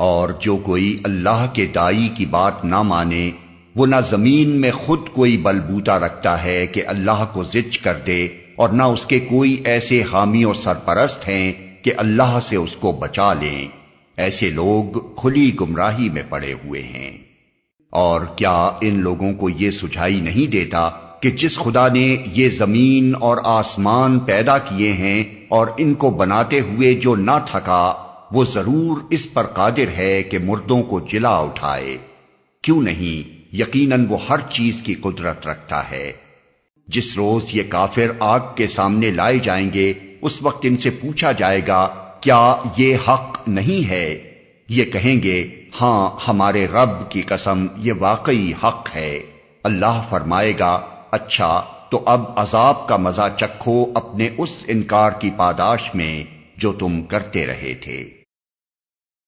और जो कोई अल्लाह के दाई की बात ना माने, वो ना जमीन में खुद कोई बलबूता रखता है कि अल्लाह को जिच कर दे, और ना उसके कोई ऐसे हामी और सरपरस्त हैं कि अल्लाह से उसको बचा लें। ऐसे लोग खुली गुमराही में पड़े हुए हैं। और क्या इन लोगों को ये सुझाई नहीं देता कि जिस खुदा ने ये जमीन और आसमान पैदा किए हैं और इनको बनाते हुए जो ना थका, वो जरूर इस पर कादिर है कि मुर्दों को जिला उठाए। क्यों नहीं, यकीनन वो हर चीज की कुदरत रखता है। जिस रोज ये काफिर आग के सामने लाए जाएंगे, उस वक्त इनसे पूछा जाएगा, क्या ये हक नहीं है? ये कहेंगे, हां, हमारे रब की कसम, ये वाकई हक है। अल्लाह फरमाएगा, अच्छा, तो अब अजाब का मजा चखो अपने उस इनकार की पादाश में जो तुम करते रहे थे।